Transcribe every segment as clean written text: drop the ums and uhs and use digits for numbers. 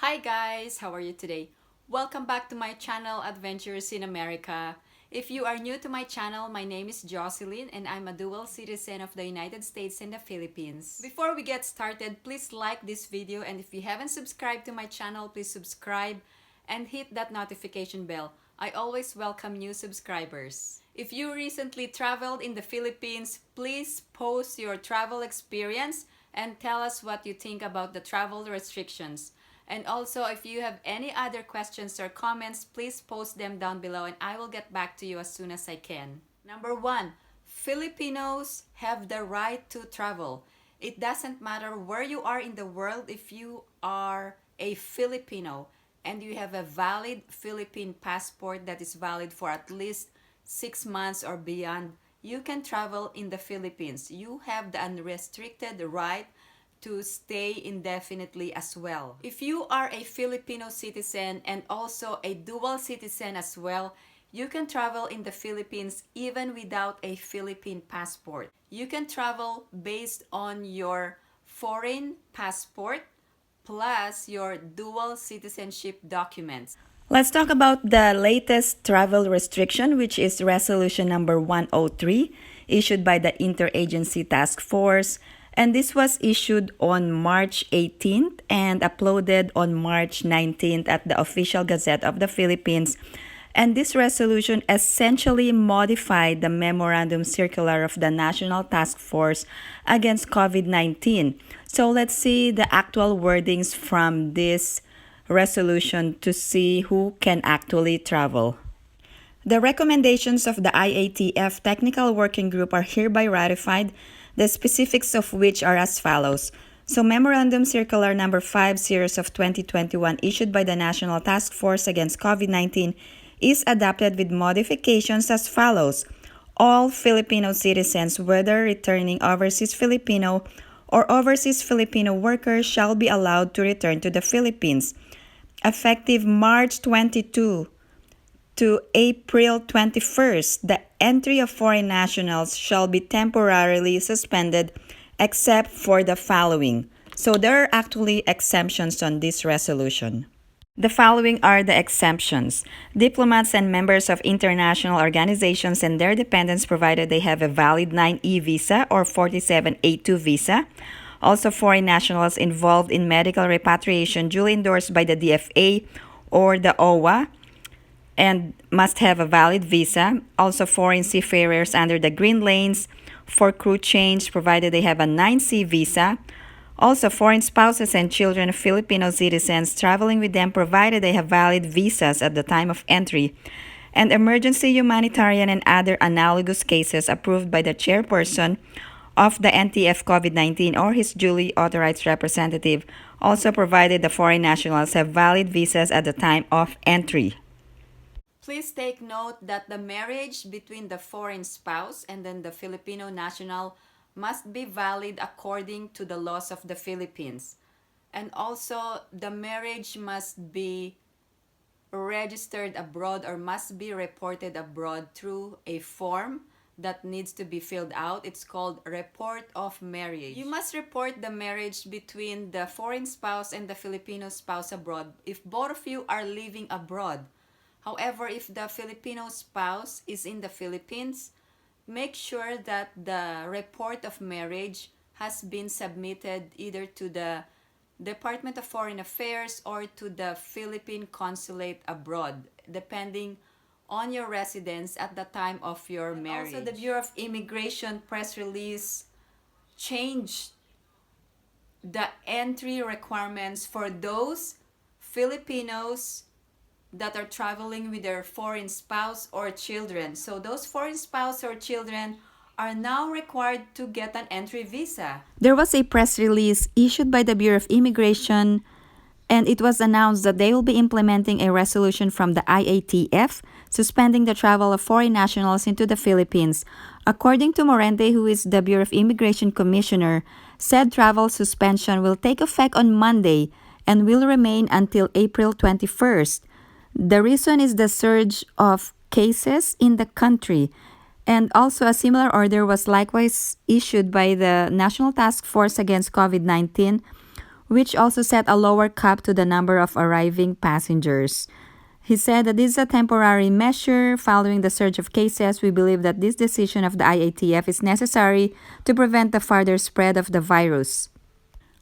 Hi guys, how are you today? Welcome back to my channel Adventures in America. If you are new to my channel, my name is Jocelyn and I'm a dual citizen of the United States and the Philippines. Before we get started, please like this video, and if you haven't subscribed to my channel, please subscribe and hit that notification bell. I always welcome new subscribers. If you recently traveled in the Philippines, please post your travel experience and tell us what you think about the travel restrictions. And also, if you have any other questions or comments, please post them down below and I will get back to you as soon as I can. Number 1, Filipinos have the right to travel. It doesn't matter where you are in the world. If you are a Filipino and you have a valid Philippine passport that is valid for at least 6 months or beyond, you can travel in the Philippines. You have the unrestricted right to stay indefinitely as well. If you are a Filipino citizen and also a dual citizen as well, you can travel in the Philippines even without a Philippine passport. You can travel based on your foreign passport plus your dual citizenship documents. Let's talk about the latest travel restriction, which is Resolution number 103, issued by the Interagency Task Force. And this was issued on March 18th and uploaded on March 19th at the Official Gazette of the Philippines. And this resolution essentially modified the Memorandum Circular of the National Task Force against COVID-19. So let's see the actual wordings from this resolution to see who can actually travel. The recommendations of the IATF Technical Working Group are hereby ratified, the specifics of which are as follows. So Memorandum Circular number 5 series of 2021 issued by the National Task Force against COVID-19 is adopted with modifications as follows. All Filipino citizens, whether returning overseas Filipino or overseas Filipino workers, shall be allowed to return to the Philippines. Effective March 22 to April 21st, the entry of foreign nationals shall be temporarily suspended except for the following. So there are actually exemptions on this resolution. The following are the exemptions. Diplomats and members of international organizations and their dependents, provided they have a valid 9E visa or 47A2 visa. Also, foreign nationals involved in medical repatriation duly endorsed by the DFA or the OWA and must have a valid visa. Also, foreign seafarers under the green lanes for crew change, provided they have a 9C visa. Also, foreign spouses and children of Filipino citizens traveling with them, provided they have valid visas at the time of entry. And emergency humanitarian and other analogous cases approved by the chairperson of the NTF COVID-19 or his duly authorized representative, also provided the foreign nationals have valid visas at the time of entry. Please take note that the marriage between the foreign spouse and then the Filipino national must be valid according to the laws of the Philippines. And also, the marriage must be registered abroad or must be reported abroad through a form that needs to be filled out. It's called Report of Marriage. You must report the marriage between the foreign spouse and the Filipino spouse abroad if both of you are living abroad. However, if the Filipino spouse is in the Philippines, make sure that the report of marriage has been submitted either to the Department of Foreign Affairs or to the Philippine Consulate abroad, depending on your residence at the time of your marriage. Also, the Bureau of Immigration press release changed the entry requirements for those Filipinos that are traveling with their foreign spouse or children. So those foreign spouse or children are now required to get an entry visa. There was a press release issued by the Bureau of Immigration, and it was announced that they will be implementing a resolution from the IATF suspending the travel of foreign nationals into the Philippines. According to Morente, who is the Bureau of Immigration Commissioner, said travel suspension will take effect on Monday and will remain until April 21st. The reason is the surge of cases in the country. And also, a similar order was likewise issued by the National Task Force against COVID-19, which also set a lower cap to the number of arriving passengers. He said that this is a temporary measure. Following the surge of cases, we believe that this decision of the IATF is necessary to prevent the further spread of the virus.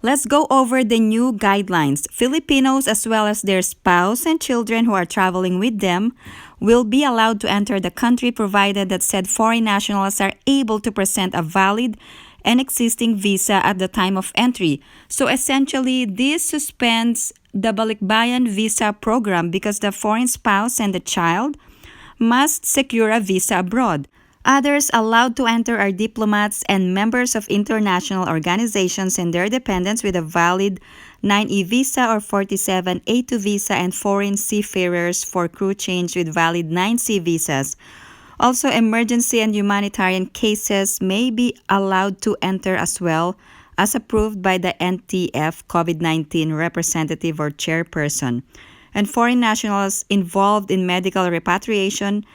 Let's go over the new guidelines. Filipinos, as well as their spouse and children who are traveling with them, will be allowed to enter the country provided that said foreign nationals are able to present a valid and existing visa at the time of entry. So essentially, this suspends the Balikbayan visa program because the foreign spouse and the child must secure a visa abroad. Others allowed to enter are diplomats and members of international organizations and their dependents with a valid 9E visa or 47A2 visa, and foreign seafarers for crew change with valid 9C visas. Also, emergency and humanitarian cases may be allowed to enter as well, as approved by the NTF COVID-19 representative or chairperson. And foreign nationals involved in medical repatriation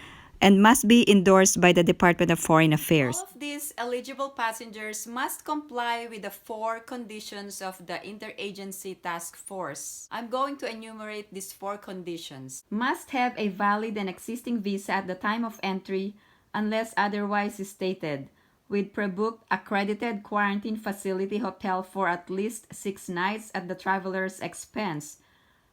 and must be endorsed by the Department of Foreign Affairs. All of these eligible passengers must comply with the 4 conditions of the Interagency Task Force. I'm going to enumerate these 4 conditions. Must have a valid and existing visa at the time of entry unless otherwise stated, with pre-booked accredited quarantine facility hotel for at least 6 nights at the traveler's expense.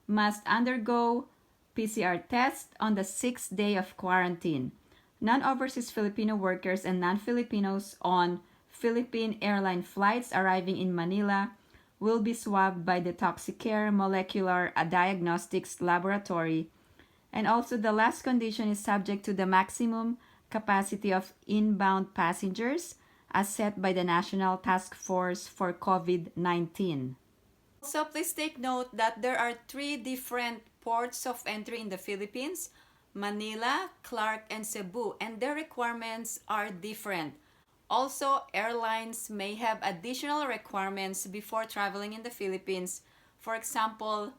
Must undergo PCR test on the 6th day of quarantine. Non-overseas Filipino workers and non-Filipinos on Philippine Airline flights arriving in Manila will be swabbed by the Toxicare Molecular Diagnostics Laboratory. And also the last condition is subject to the maximum capacity of inbound passengers as set by the National Task Force for COVID-19. Also, please take note that there are 3 different ports of entry in the Philippines: Manila, Clark, and Cebu, and their requirements are different. Also, airlines may have additional requirements before traveling in the Philippines. For example,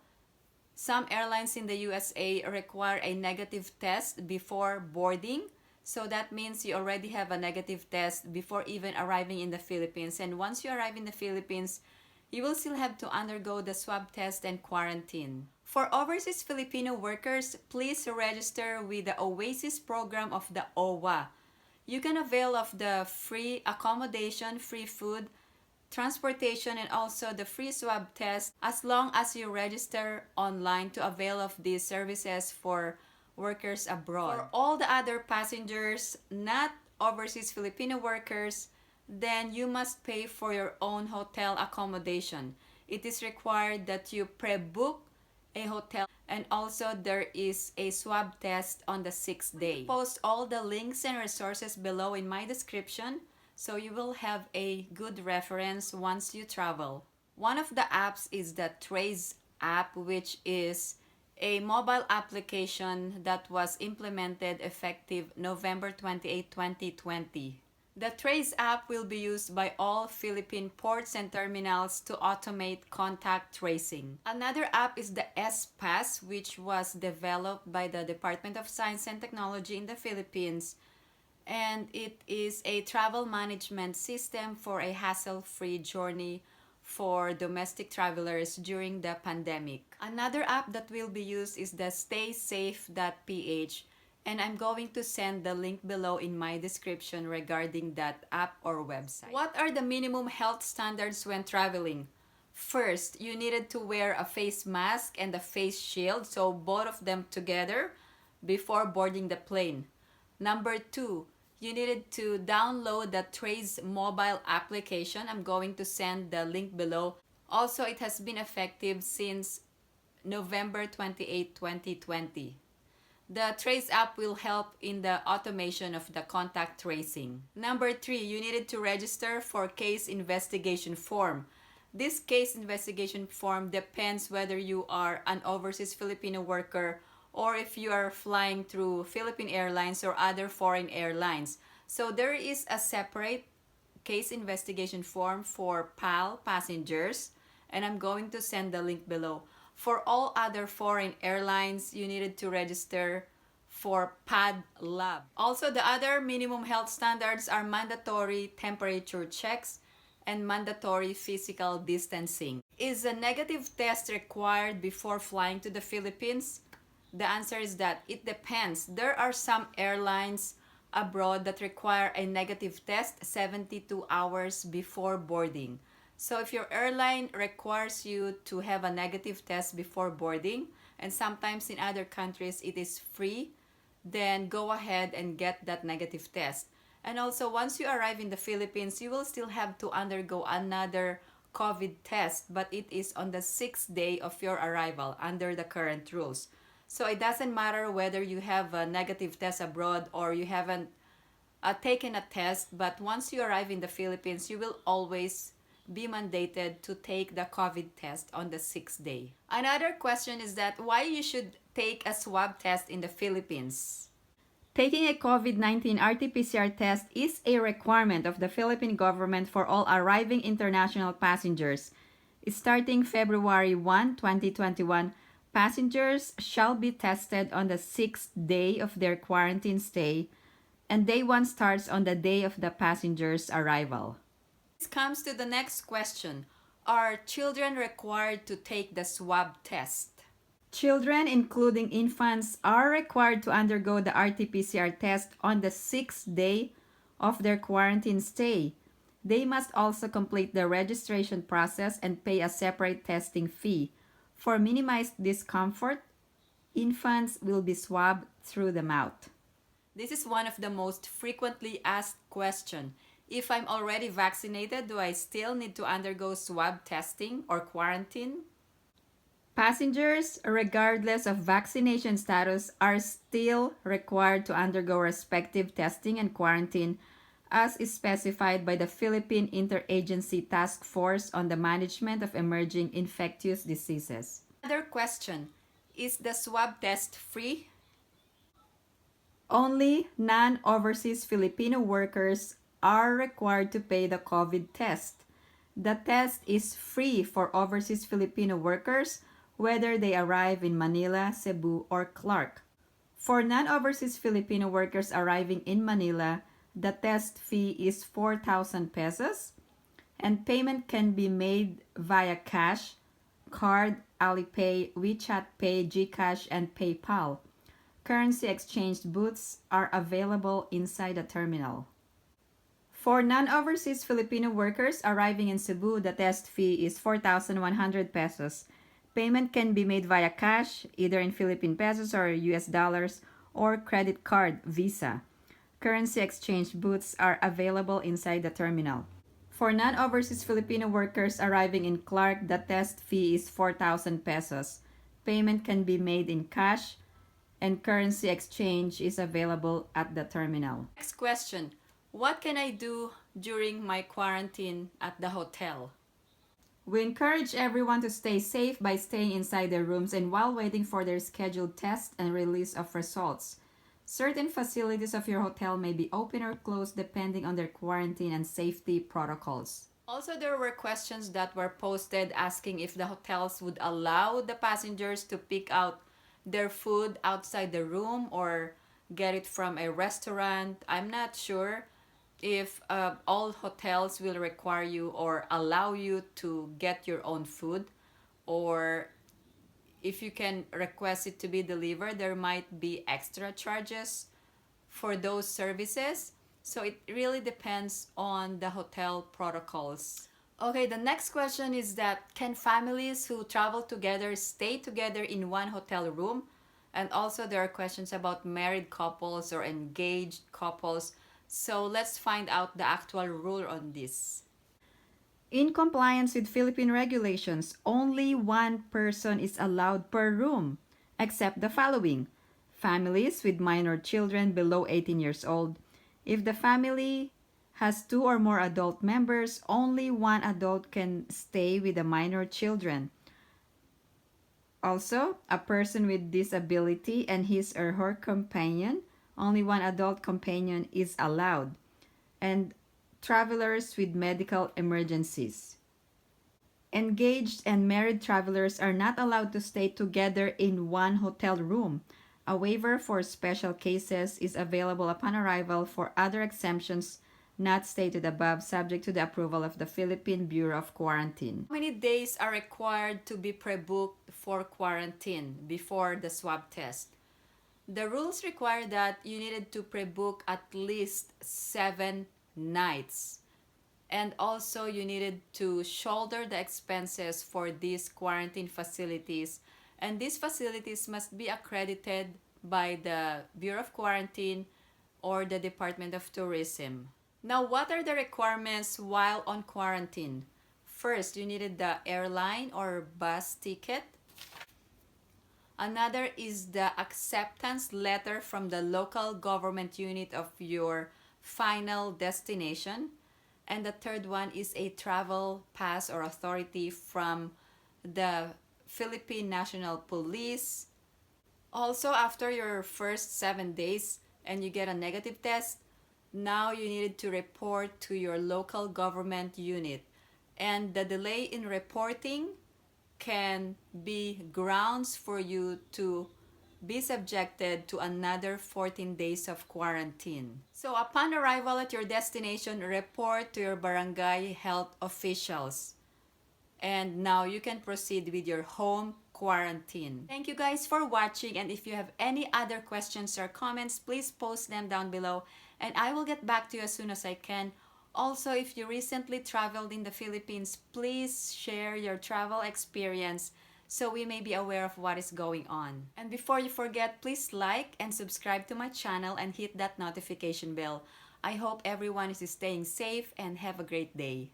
some airlines in the USA require a negative test before boarding. So that means you already have a negative test before even arriving in the Philippines. And once you arrive in the Philippines, you will still have to undergo the swab test and quarantine. For overseas Filipino workers, please register with the Oasis program of the OWA. You can avail of the free accommodation, free food, transportation, and also the free swab test as long as you register online to avail of these services for workers abroad. For all the other passengers, not overseas Filipino workers, then you must pay for your own hotel accommodation. It is required that you pre-book a hotel, and also there is a swab test on the 6th day. Post all the links and resources below in my description so you will have a good reference once you travel. One of the apps is the Trace app, which is a mobile application that was implemented effective November 28, 2020. The Trace app will be used by all Philippine ports and terminals to automate contact tracing. Another app is the S-Pass, which was developed by the Department of Science and Technology in the Philippines, and it is a travel management system for a hassle-free journey for domestic travelers during the pandemic. Another app that will be used is the staysafe.ph, and I'm going to send the link below in my description regarding that app or website. What are the minimum health standards when traveling? First, you needed to wear a face mask and a face shield, so both of them together before boarding the plane. Number 2, you needed to download the Trace mobile application. I'm going to send the link below. Also, it has been effective since November 28, 2020. The Trace app will help in the automation of the contact tracing. Number 3, you needed to register for case investigation form. This case investigation form depends whether you are an overseas Filipino worker or if you are flying through Philippine Airlines or other foreign airlines. So there is a separate case investigation form for PAL passengers, and I'm going to send the link below. For all other foreign airlines, you needed to register for PADLAB. Also, the other minimum health standards are mandatory temperature checks and mandatory physical distancing. Is a negative test required before flying to the Philippines? The answer is that it depends. There are some airlines abroad that require a negative test 72 hours before boarding. So if your airline requires you to have a negative test before boarding, and sometimes in other countries it is free, then go ahead and get that negative test. And also, once you arrive in the Philippines, you will still have to undergo another COVID test, but it is on the 6th day of your arrival under the current rules. So it doesn't matter whether you have a negative test abroad or you haven't taken a test, but once you arrive in the Philippines, you will always be mandated to take the COVID test on the 6th day. Another question is that why you should take a swab test in the Philippines. Taking a COVID-19 RT-PCR test is a requirement of the Philippine government for all arriving international passengers. Starting February 1, 2021, passengers shall be tested on the 6th day of their quarantine stay, and day 1 starts on the day of the passenger's arrival. This comes to the next question. Are children required to take the swab test? Children, including infants, are required to undergo the RT-PCR test on the 6th day of their quarantine stay. They must also complete the registration process and pay a separate testing fee. For minimized discomfort, infants will be swabbed through the mouth. This is one of the most frequently asked questions. If I'm already vaccinated, do I still need to undergo swab testing or quarantine? Passengers, regardless of vaccination status, are still required to undergo respective testing and quarantine as is specified by the Philippine Interagency Task Force on the Management of Emerging Infectious Diseases. Another question, is the swab test free? Only non-overseas Filipino workers are required to pay the COVID test. The test is free for overseas Filipino workers whether they arrive in Manila, Cebu, or Clark. For non-overseas Filipino workers arriving in Manila, the test fee is 4,000 pesos and payment can be made via cash, card, Alipay, WeChat Pay, GCash, and PayPal. Currency exchange booths are available inside the terminal. For non-overseas Filipino workers arriving in Cebu, the test fee is 4,100 pesos. Payment can be made via cash, either in Philippine pesos or US dollars, or credit card, Visa. Currency exchange booths are available inside the terminal. For non-overseas Filipino workers arriving in Clark, the test fee is 4,000 pesos. Payment can be made in cash, and currency exchange is available at the terminal. Next question. What can I do during my quarantine at the hotel? We encourage everyone to stay safe by staying inside their rooms and while waiting for their scheduled test and release of results. Certain facilities of your hotel may be open or closed depending on their quarantine and safety protocols. Also, there were questions that were posted asking if the hotels would allow the passengers to pick out their food outside the room or get it from a restaurant. I'm not sure if all hotels will require you or allow you to get your own food, or if you can request it to be delivered, there might be extra charges for those services. So it really depends on the hotel protocols. Okay, the next question is that can families who travel together stay together in one hotel room? And also there are questions about married couples or engaged couples. So let's find out the actual rule on this. In compliance with Philippine regulations, only one person is allowed per room, except the following: families with minor children below 18 years old. If the family has 2 or more adult members, only one adult can stay with the minor children. Also, a person with disability and his or her companion, only one adult companion is allowed. And travelers with medical emergencies. Engaged and married travelers are not allowed to stay together in one hotel room. A waiver for special cases is available upon arrival for other exemptions not stated above, subject to the approval of the Philippine Bureau of Quarantine. How many days are required to be pre-booked for quarantine before the swab test? The rules require that you needed to pre-book at least 7 nights. And also you needed to shoulder the expenses for these quarantine facilities. And these facilities must be accredited by the Bureau of Quarantine or the Department of Tourism. Now, what are the requirements while on quarantine? First, you needed the airline or bus ticket. Another is the acceptance letter from the local government unit of your final destination. And the third one is a travel pass or authority from the Philippine National Police. Also, after your first 7 days and you get a negative test, now you needed to report to your local government unit. And the delay in reporting can be grounds for you to be subjected to another 14 days of quarantine. So upon arrival at your destination, report to your barangay health officials. And now you can proceed with your home quarantine. Thank you guys for watching, and if you have any other questions or comments, please post them down below and I will get back to you as soon as I can. Also, if you recently traveled in the Philippines, please share your travel experience so we may be aware of what is going on. And before you forget, please like and subscribe to my channel and hit that notification bell. I hope everyone is staying safe and have a great day.